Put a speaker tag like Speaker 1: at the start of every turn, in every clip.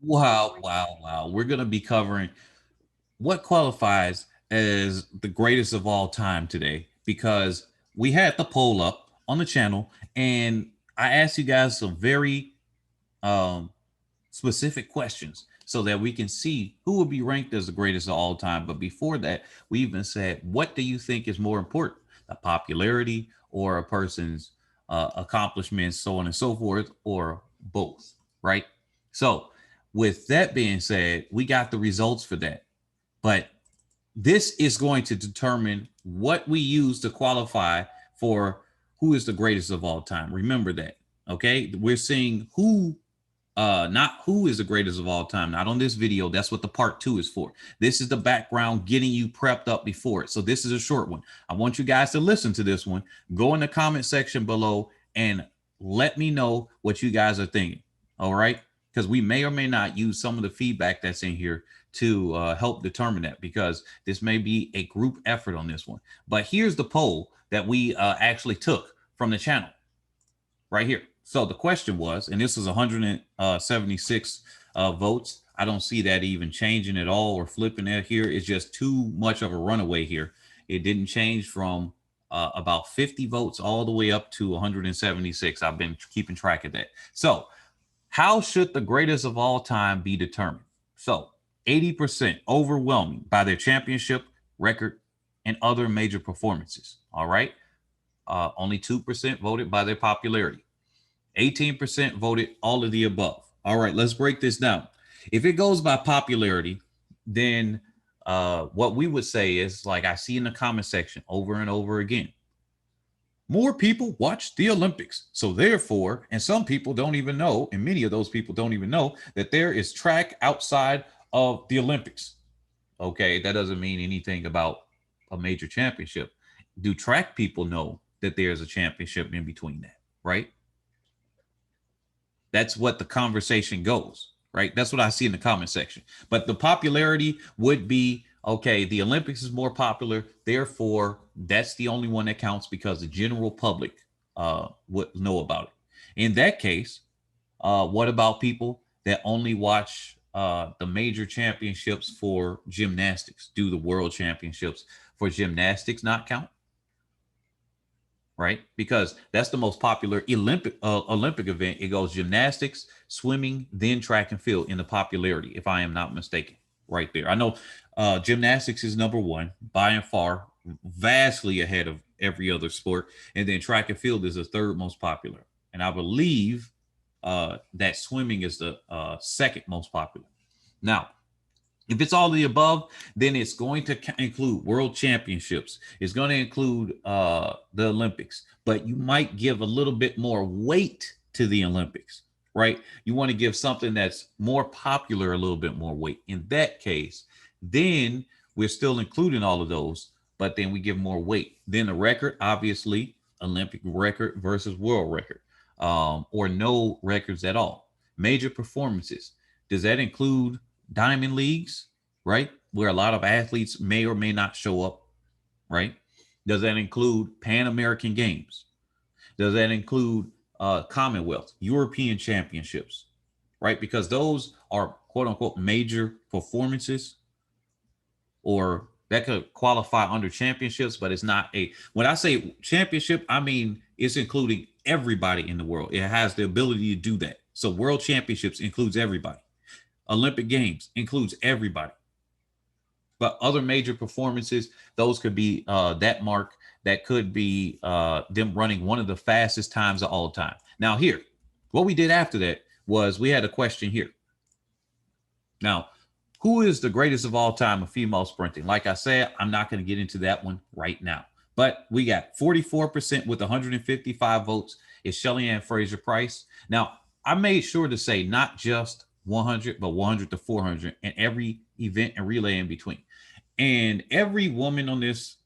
Speaker 1: Wow, wow, wow. We're going to be covering what qualifies as the greatest of all time today because we had the poll up on the channel and I asked you guys some very um, specific questions so that we can see who will be ranked as the greatest of all time. But before that, we even said, what do you think is more important, the popularity or a person's accomplishments, so on and so forth, or both, right? So, with that being said, we got the results for that. But this is going to determine what we use to qualify for who is the greatest of all time. Remember that. Okay. We're seeing who not who is the greatest of all time, not on this video. That's what the part 2 is for. This is the background getting you prepped up before it. So this is a short one. I want you guys to listen to this one. Go in the comment section below and let me know what you guys are thinking. All right, because we may or may not use some of the feedback that's in here to help determine that, because this may be a group effort on this one. But here's the poll that we actually took from the channel right here. So the question was, and this is 176 votes. I don't see that even changing at all or flipping that here. It's just too much of a runaway here. It didn't change from about 50 votes all the way up to 176. I've been keeping track of that. So how should the greatest of all time be determined? So 80% overwhelming by their championship record and other major performances. All right. Only 2% voted by their popularity. 18% voted all of the above. All right, let's break this down. If it goes by popularity, then what we would say is, like I see in the comment section over and over again, more people watch the Olympics. So therefore, and some people don't even know, and many of those people don't even know that there is track outside of the Olympics. Okay, that doesn't mean anything about a major championship. Do track people know that there's a championship in between that, right? That's what the conversation goes, right? That's what I see in the comment section. But the popularity would be, okay, the Olympics is more popular, therefore that's the only one that counts because the general public would know about it. In that case, what about people that only watch the major championships for gymnastics? Do the world championships for gymnastics not count? Right? Because that's the most popular Olympic event. It goes gymnastics, swimming, then track and field in the popularity, if I am not mistaken. Right there. I know gymnastics is number one by and far, vastly ahead of every other sport. And then track and field is the third most popular. And I believe that swimming is the second most popular. Now, if it's all of the above, then it's going to include world championships. It's going to include the Olympics, but you might give a little bit more weight to the Olympics, right? You want to give something that's more popular a little bit more weight. In that case, then we're still including all of those, but then we give more weight. Then the record, obviously, Olympic record versus world record, or no records at all. Major performances. Does that include diamond leagues, right? Where a lot of athletes may or may not show up, right? Does that include Pan American Games? Does that include Commonwealth, European Championships, right? Because those are quote unquote major performances, or that could qualify under championships, but it's not a, when I say championship, I mean it's including everybody in the world. It has the ability to do that. So world championships includes everybody. Olympic Games includes everybody. But other major performances, those could be that mark, that could be them running one of the fastest times of all time. Now, here, what we did after that was we had a question here. Now, who is the greatest of all time of female sprinting? Like I said, I'm not going to get into that one right now. But we got 44% with 155 votes is Shelly-Ann Fraser-Pryce. Now, I made sure to say not just 100, but 100 to 400, and every event and relay in between. And every woman on this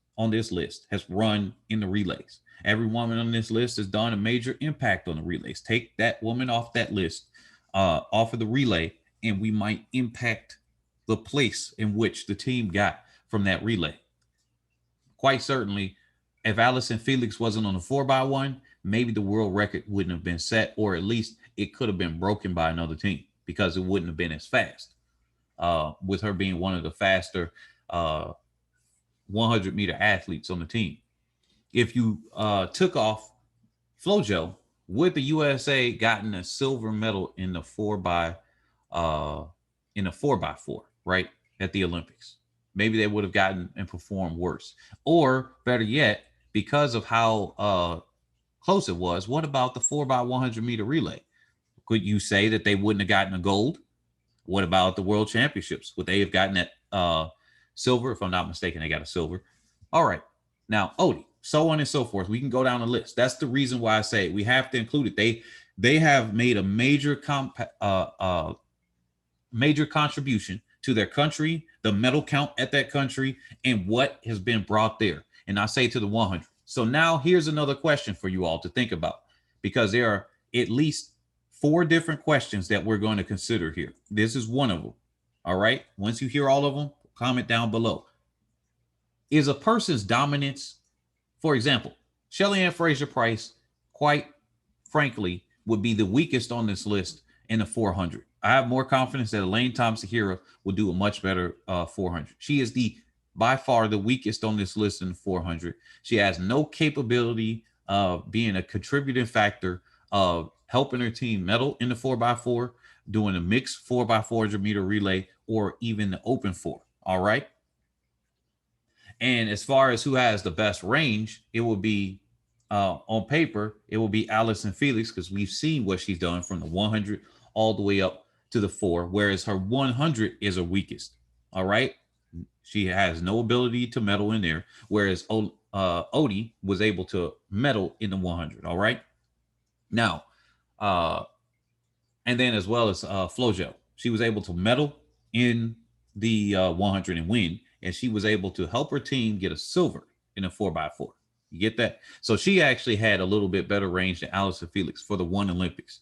Speaker 1: list has run in the relays. Every woman on this list has done a major impact on the relays. Take that woman off that list, off of the relay, and we might impact the place in which the team got from that relay. Quite certainly, if Allison Felix wasn't on the 4x1, maybe the world record wouldn't have been set, or at least it could have been broken by another team, because it wouldn't have been as fast. With her being one of the faster 100-meter athletes on the team. If you took off Flo-Jo, would the USA gotten a silver medal in the 4x4, right, at the Olympics? Maybe they would have gotten and performed worse. Or better yet, because of how close it was, what about the 4x100-meter relay? Could you say that they wouldn't have gotten a gold? What about the World Championships? Would they have gotten that silver? If I'm not mistaken, they got a silver. All right. Now, Ottey, so on and so forth. We can go down the list. That's the reason why I say we have to include it. They have made a major contribution to their country, the medal count at that country, and what has been brought there. And I say to the 100. So now here's another question for you all to think about, because there are at least 4 different questions that we're going to consider here. This is one of them. All right. Once you hear all of them, comment down below. Is a person's dominance, for example, Shelly-Ann Fraser-Pryce, quite frankly, would be the weakest on this list in the 400. I have more confidence that Elaine Thompson-Herah will do a much better 400. She is by far the weakest on this list in the 400. She has no capability of being a contributing factor of helping her team medal in the 4x4, doing a mixed 4x400-meter relay, or even the open 4. All right. And as far as who has the best range, it will be on paper, it will be Allyson Felix, because we've seen what she's done from the 100 all the way up to the 4, whereas her 100 is her weakest. All right. She has no ability to medal in there, whereas Ottey was able to medal in the 100. All right. Now, and then as well as Flo-Jo, she was able to medal in the 100 and win, and she was able to help her team get a silver in a 4x4. You get that? So she actually had a little bit better range than Allyson Felix for the one Olympics.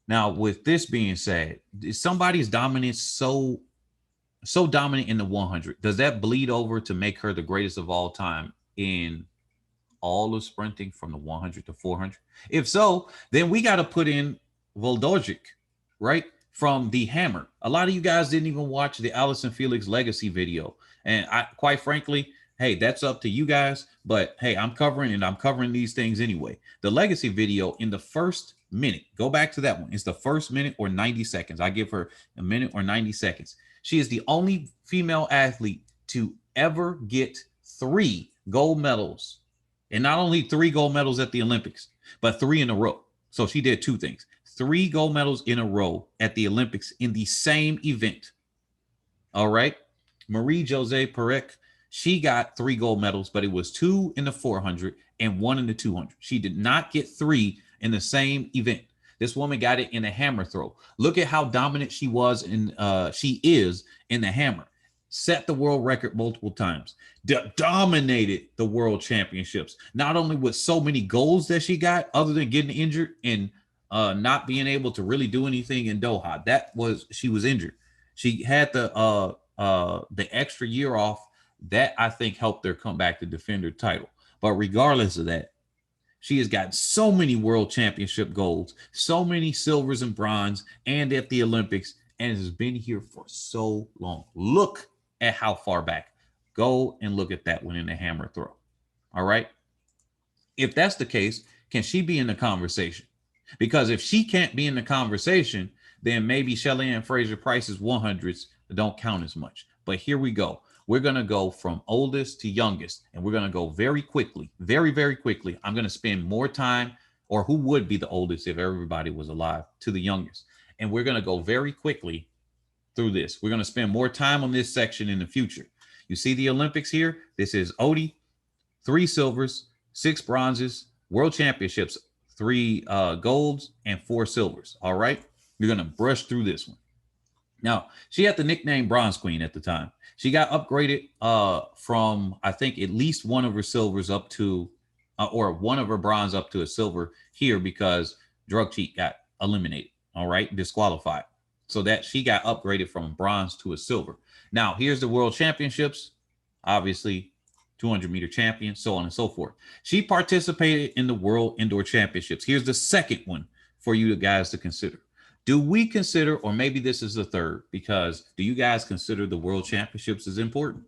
Speaker 1: Now, with this being said, is somebody's dominance so dominant in the 100? Does that bleed over to make her the greatest of all time in all of sprinting from the 100 to 400? If so, then we got to put in Voldojic, right, from the Hammer. A lot of you guys didn't even watch the Allyson Felix legacy video, and I, quite frankly, hey, that's up to you guys, but hey, I'm covering these things anyway. The legacy video, in the first minute, go back to that one. It's the first minute or 90 seconds. I give her a minute or 90 seconds. She is the only female athlete to ever get 3 gold medals. And not only 3 gold medals at the Olympics, but 3 in a row. So she did 2 things. 3 gold medals in a row at the Olympics in the same event. All right. Marie-Josée Pérec, she got 3 gold medals, but it was 2 in the 400 and 1 in the 200. She did not get 3 in the same event. This woman got it in the hammer throw. Look at how dominant she was she is in the hammer. Set the world record multiple times. Dominated the world championships. Not only with so many goals that she got, other than getting injured and not being able to really do anything in Doha. She was injured. She had the extra year off. That, I think, helped her come back to defend her title. But regardless of that, she has got so many world championship golds, so many silvers and bronze, and at the Olympics, and has been here for so long. Look at how far back. Go and look at that one in the hammer throw. All right. If that's the case, can she be in the conversation? Because if she can't be in the conversation, then maybe Shelly-Ann Fraser-Pryce's 100s don't count as much. But here we go. We're going to go from oldest to youngest, and we're going to go very quickly, very, very quickly. I'm going to spend more time, or who would be the oldest if everybody was alive, to the youngest. And we're going to go very quickly through this. We're going to spend more time on this section in the future. You see the Olympics here? This is Ottey, 3 silvers, 6 bronzes, world championships, 3 golds, and 4 silvers. All right. You're going to brush through this one. Now, she had the nickname Bronze Queen at the time. She got upgraded from, I think, at least one of her silvers up to, or one of her bronze up to a silver here, because drug cheat got eliminated. All right. Disqualified. So that she got upgraded from bronze to a silver. Now, here's the world championships. Obviously, 200-meter champion, so on and so forth. She participated in the World Indoor Championships. Here's the second one for you guys to consider. Do we consider, or maybe this is the third, because do you guys consider the world championships as important?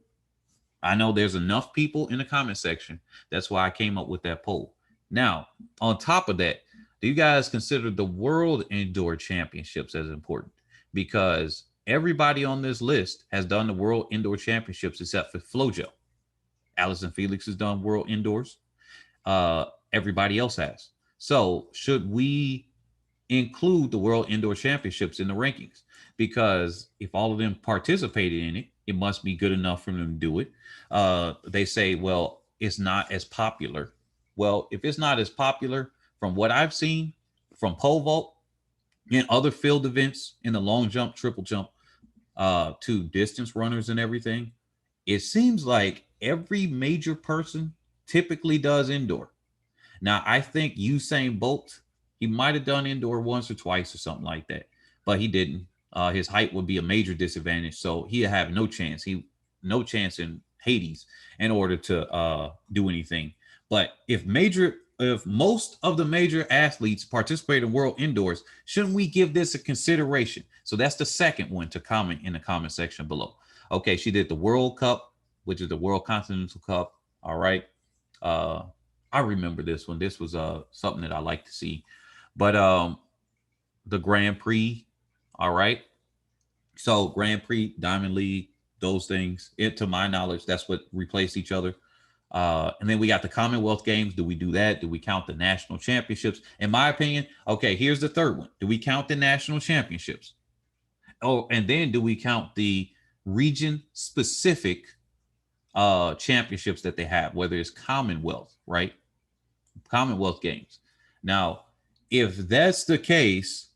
Speaker 1: I know there's enough people in the comment section. That's why I came up with that poll. Now, on top of that, do you guys consider the world indoor championships as important? Because everybody on this list has done the world indoor championships except for Flo-Jo. Allison Felix has done world indoors. Everybody else has. So should we include the World Indoor Championships in the rankings? Because if all of them participated in it, it must be good enough for them to do it. They say, well, it's not as popular. Well, if it's not as popular, from what I've seen from pole vault and other field events in the long jump, triple jump, to distance runners and everything, it seems like every major person typically does indoor. Now, I think Usain Bolt, he might have done indoor once or twice or something like that, but he didn't. His height would be a major disadvantage, so he'd have no chance. No chance in Hades in order to do anything. But if most of the major athletes participate in world indoors, shouldn't we give this a consideration? So that's the second one to comment in the comment section below. Okay, she did the World Cup, which is the World Continental Cup. All right. I remember this one. This was something that I like to see. But the Grand Prix, all right. So Grand Prix, Diamond League, those things, to my knowledge, that's what replaced each other. And then we got the Commonwealth Games. Do we do that? Do we count the national championships? In my opinion, okay, here's the third one. Do we count the national championships? Oh, and then do we count the region specific championships that they have, whether it's Commonwealth, right? Commonwealth Games. Now, if that's the case,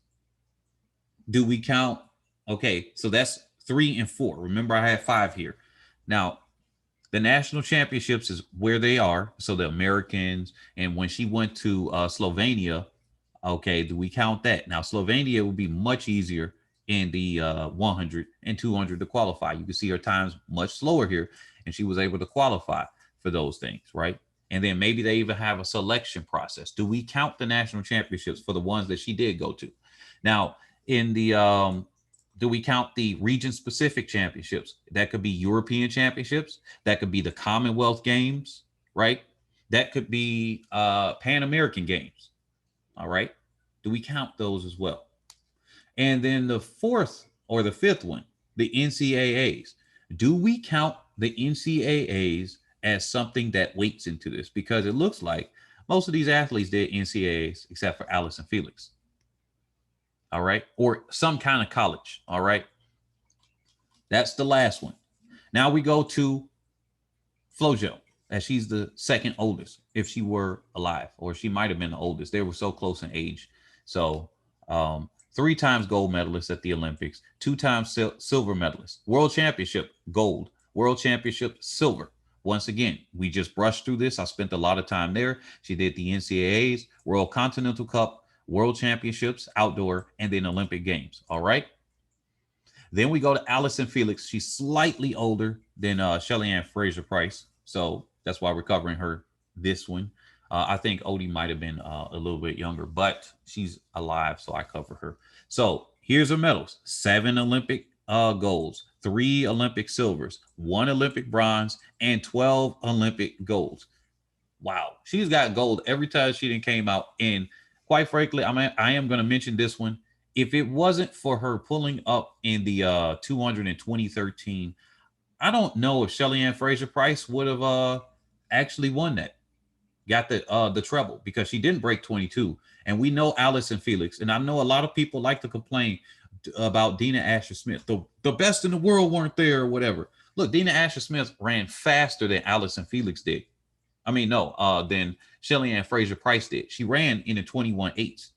Speaker 1: do we count? Okay, so that's 3 and 4. Remember, I had 5 here. Now, the national championships is where they are. So the Americans, and when she went to Slovenia, okay, do we count that? Now, Slovenia would be much easier in the 100 and 200 to qualify. You can see her times much slower here, and she was able to qualify for those things, right? And then maybe they even have a selection process. Do we count the national championships for the ones that she did go to? Now, in the do we count the region-specific championships? That could be European championships. That could be the Commonwealth Games, right? That could be Pan American Games. All right. Do we count those as well? And then the fourth or the fifth one, the NCAAs. Do we count the NCAAs as something that weights into this? Because it looks like most of these athletes did NCAAs except for Allison Felix. All right. Or some kind of college. All right. That's the last one. Now we go to Flo-Jo, as she's the second oldest, if she were alive, or she might have been the oldest. They were so close in age. So 3 times gold medalist at the Olympics, 2 times silver medalist, world championship, gold, world championship, silver. Once again, we just brushed through this. I spent a lot of time there. She did the NCAAs, World Continental Cup, World Championships, outdoor, and then Olympic Games. All right. Then we go to Allison Felix. She's slightly older than Shelly-Ann Fraser-Pryce. So that's why we're covering her this one. I think Ottey might have been a little bit younger, but she's alive, so I cover her. So here's her medals: 7 Olympic golds, 3 Olympic silvers, 1 Olympic bronze, and 12 Olympic golds. Wow, she's got gold every time she came out. And quite frankly, I am going to mention this one. If it wasn't for her pulling up in the 200 in 2013, I don't know if Shelly-Ann Fraser-Pryce would have actually won that. Got the treble, because she didn't break 22. And we know Allison Felix, and I know a lot of people like to complain about Dina Asher-Smith. The best in the world weren't there or whatever. Look, Dina Asher-Smith ran faster than Allison Felix did. I mean, no, than Shelly-Ann Fraser-Pryce did. She ran in the 21.8s.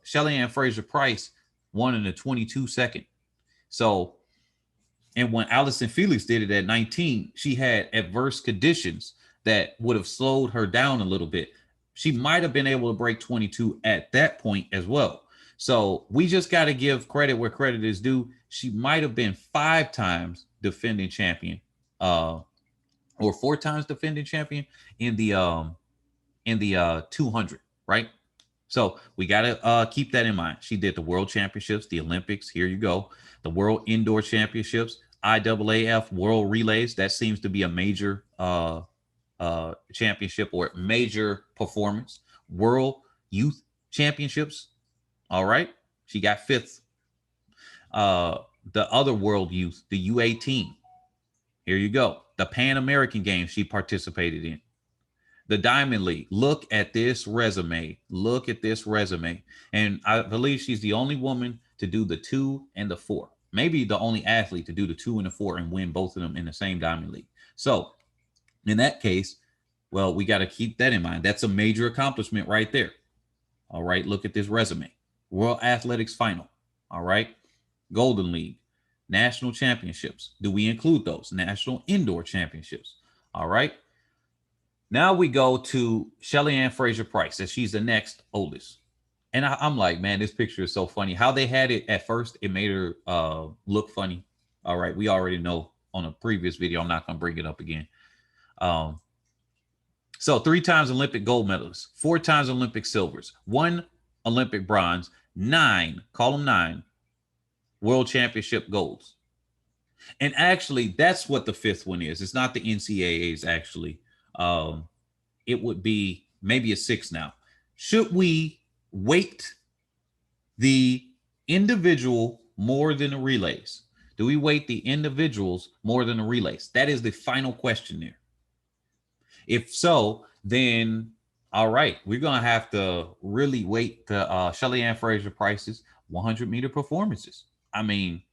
Speaker 1: Shelly-Ann Fraser-Pryce won in the 22-second. So, and when Allison Felix did it at 19, she had adverse conditions that would have slowed her down a little bit. She might have been able to break 22 at that point as well. So we just got to give credit where credit is due. She might have been 5 times defending champion, or 4 times defending champion in the 200, right? So we got to keep that in mind. She did the World Championships, the Olympics. Here you go. The World Indoor Championships, IAAF World Relays. That seems to be a major championship or major performance. World Youth Championships. All right. She got fifth. The other World Youth, the U18. Here you go. The Pan American Games she participated in. The Diamond League. Look at this resume. Look at this resume. And I believe she's the only woman to do the 2 and the 4. Maybe the only athlete to do the 2 and the 4 and win both of them in the same Diamond League. So in that case, well, we got to keep that in mind. That's a major accomplishment right there. All right. Look at this resume. World Athletics Final. All right. Golden League. National Championships. Do we include those? National Indoor Championships. All right. Now we go to Shelly-Ann Fraser-Pryce, as she's the next oldest. And I'm like, man, this picture is so funny. How they had it at first, it made her look funny. All right, we already know on a previous video. I'm not going to bring it up again. So 3 times Olympic gold medalist, 4 times Olympic silvers, 1 Olympic bronze, 9, call them 9, World Championship golds. And actually, that's what the 5th one is. It's not the NCAAs, actually. It would be maybe a 6 now. Should we weight the individual more than the relays? Do we weight the individuals more than the relays? That is the final question there. If so, then all right, we're going to have to really weight the Shelly-Ann Fraser-Pryce's 100-meter performances. I mean,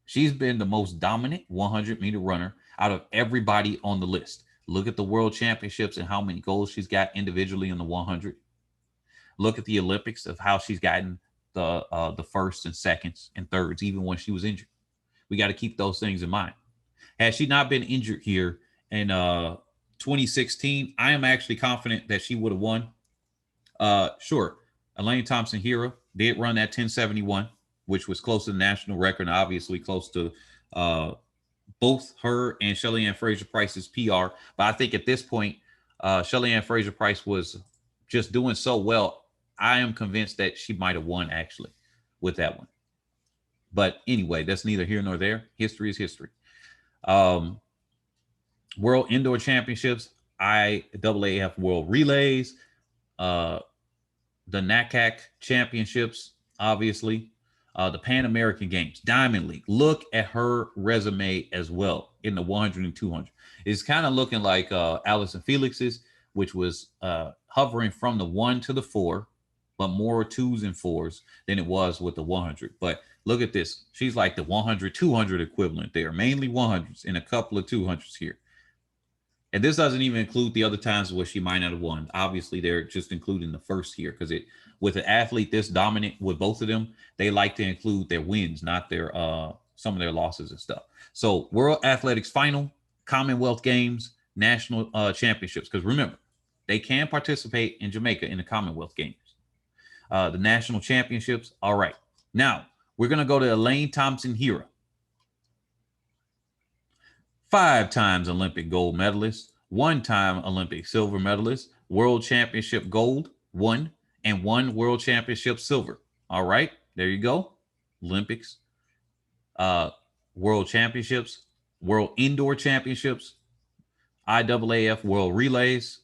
Speaker 1: she's been the most dominant 100-meter runner out of everybody on the list. Look at the World Championships and how many goals she's got individually in the 100. Look at the Olympics of how she's gotten the first and seconds and thirds, even when she was injured. We got to keep those things in mind. Had she not been injured here in 2016, I am actually confident that she would have won. Sure, Elaine Thompson-Herah did run that 1071, which was close to the national record, and obviously close to both her and Shelly-Ann Fraser-Pryce's PR. But I think at this point, Shelly-Ann Fraser-Pryce was just doing so well. I am convinced that she might have won actually with that one. But anyway, that's neither here nor there. History is history. World Indoor Championships, IAAF World Relays, the NACAC Championships, obviously. The Pan American Games, Diamond League. Look at her resume as well in the 100 and 200. It's kind of looking like Allison Felix's, which was hovering from the 1 to the 4, but more 2s and 4s than it was with the 100. But look at this. She's like the 100, 200 equivalent there, mainly 100s and a couple of 200s here. And this doesn't even include the other times where she might not have won. Obviously, they're just including the first here because it with an athlete this dominant with both of them, they like to include their wins, not their some of their losses and stuff. So World Athletics Final, Commonwealth Games, National Championships. Because remember, they can participate in Jamaica in the Commonwealth Games. The National Championships. All right. Now, we're going to go to Elaine Thompson-Herah. 5 times Olympic gold medalist, 1 time Olympic silver medalist, World Championship gold, 1, and 1 World Championship silver. All right, there you go. Olympics, World Championships, World Indoor Championships, IAAF World Relays,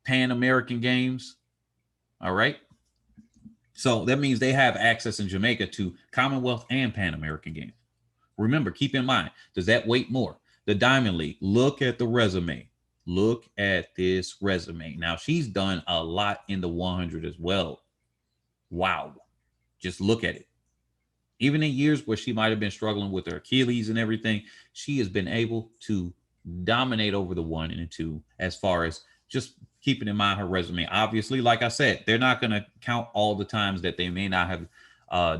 Speaker 1: Pan American Games. All right. So that means they have access in Jamaica to Commonwealth and Pan American Games. Remember, keep in mind, does that weight more? The Diamond League, look at the resume. Look at this resume. Now, she's done a lot in the 100 as well. Wow. Just look at it. Even in years where she might have been struggling with her Achilles and everything, she has been able to dominate over the 1 and the 2 as far as just keeping in mind her resume. Obviously, like I said, they're not going to count all the times that they may not have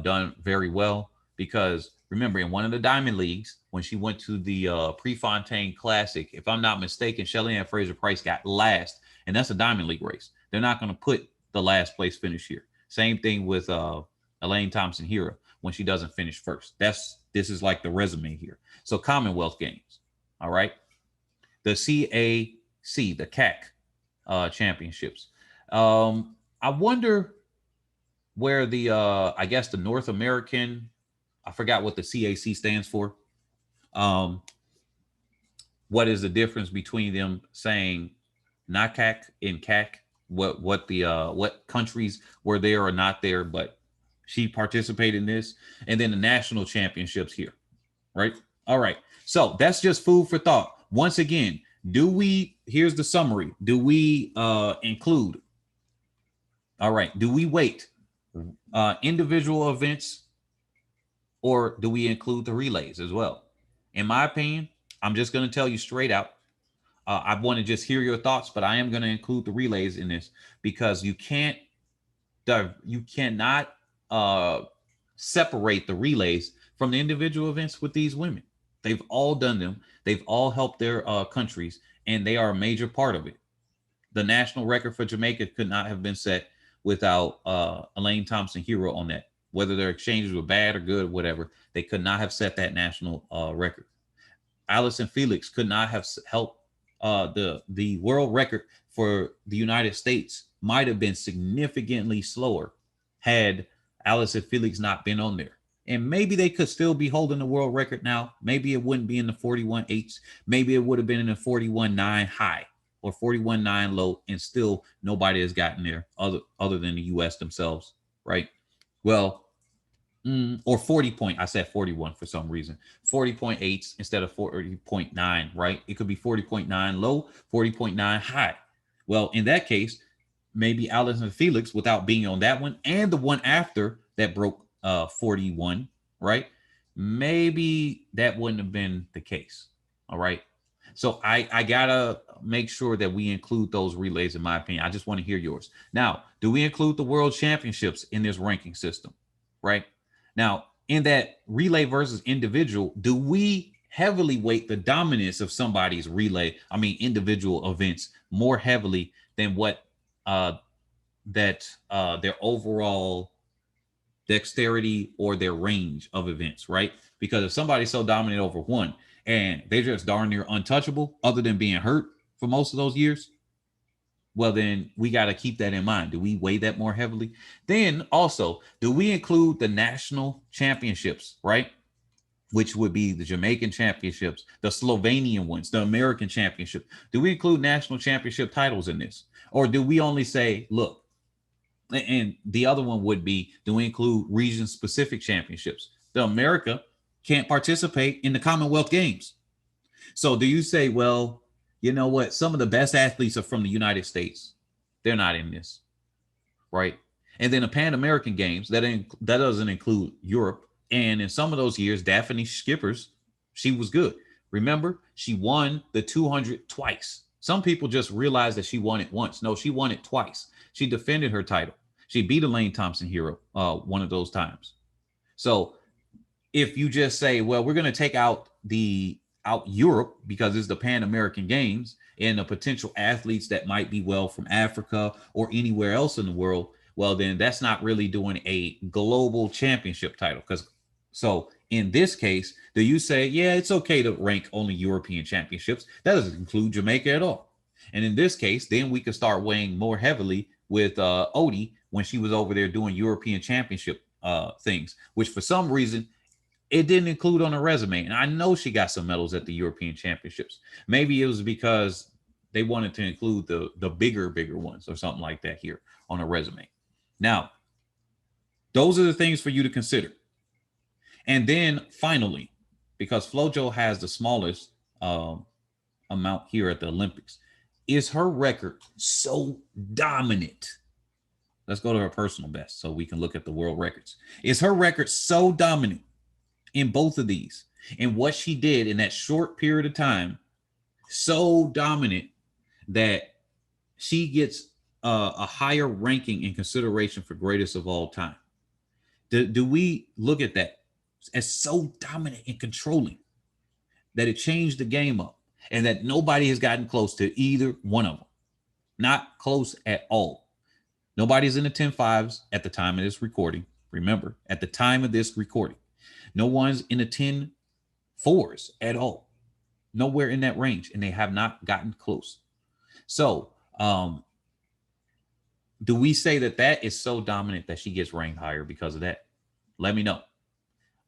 Speaker 1: done very well because remember, in one of the Diamond Leagues, when she went to the Prefontaine Classic, if I'm not mistaken, Shelly-Ann Fraser-Pryce got last, and that's a Diamond League race. They're not going to put the last place finish here. Same thing with Elaine Thompson-Herah when she doesn't finish first. This is like the resume here. So Commonwealth Games, all right? The CAC, the CAC championships. I wonder where the I guess the North American, I forgot what the CAC stands for. Um, what is the difference between them saying NACAC and CAC? What countries were there or not there, but she participated in this, and then the national championships here, right? All right. So that's just food for thought. Once again, do we, here's the summary. Do we include, all right, do we weight individual events, or do we include the relays as well? In my opinion, I'm just going to tell you straight out. I want to just hear your thoughts, but I am going to include the relays in this because you cannot uh, separate the relays from the individual events with these women. They've all done them. They've all helped their countries, and they are a major part of it. The national record for Jamaica could not have been set without Elaine Thompson-Herah on that. Whether their exchanges were bad or good, whatever, they could not have set that national record. Allison Felix could not have helped the world record for the United States. Might have been significantly slower had Allison Felix not been on there. And maybe they could still be holding the world record now. Maybe it wouldn't be in the 41.8s. Maybe it would have been in the 41.9 high or 41.9 low, and still nobody has gotten there other than the US themselves, right? Well, or 40 point, I said 41 for some reason. 40.8 instead of 40.9, right? It could be 40.9 low, 40.9 high. Well, in that case, maybe Allison Felix, without being on that one and the one after that broke 41, right? Maybe that wouldn't have been the case. All right. So I gotta make sure that we include those relays, in my opinion. I just want to hear yours. Now, do we include the world championships in this ranking system? Right. Now, in that relay versus individual, do we heavily weight the dominance of somebody's individual events more heavily than what their overall dexterity or their range of events, right? Because if somebody's so dominant over one and they're just darn near untouchable, other than being hurt for most of those years, well, then we got to keep that in mind. Do we weigh that more heavily? Then also, do we include the national championships, right? Which would be the Jamaican championships, the Slovenian ones, the American championship. Do we include national championship titles in this? Or do we only say, look, and the other one would be, do we include region specific championships? The America can't participate in the Commonwealth Games. So do you say, well, you know what? Some of the best athletes are from the United States. They're not in this, right? And then the Pan American Games, that doesn't include Europe. And in some of those years, Daphne Skippers, she was good. Remember, she won the 200 twice. Some people just realize that she won it once. No, she won it twice. She defended her title. She beat Elaine Thompson-Herah one of those times. So if you just say, well, we're going to take out Europe because it's the Pan American Games and the potential athletes that might be from Africa or anywhere else in the world, well, then that's not really doing a global championship title. So in this case, do you say, yeah, it's okay to rank only European championships? That doesn't include Jamaica at all. And in this case, then we could start weighing more heavily with Ottey when she was over there doing European championship things, which for some reason it didn't include on her resume. And I know she got some medals at the European championships. Maybe it was because they wanted to include the bigger ones or something like that here on her resume. Now, those are the things for you to consider. And then finally, because Flo-Jo has the smallest amount here at the Olympics, is her record so dominant? Let's go to her personal best so we can look at the world records. Is her record so dominant in both of these, and what she did in that short period of time, so dominant that she gets a higher ranking in consideration for greatest of all time? Do we look at that as so dominant and controlling that it changed the game up and that nobody has gotten close to either one of them? Not close at all. Nobody's in the 10.5s at the time of this recording. Remember, at the time of this recording, no one's in the 10.4s at all. Nowhere in that range, and they have not gotten close. So Do we say that that is so dominant that she gets ranked higher because of that? Let me know.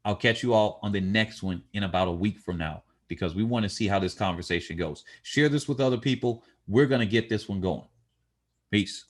Speaker 1: I'll catch you all on the next one in about a week from now because we want to see how this conversation goes. Share this with other people. We're going to get this one going. Peace.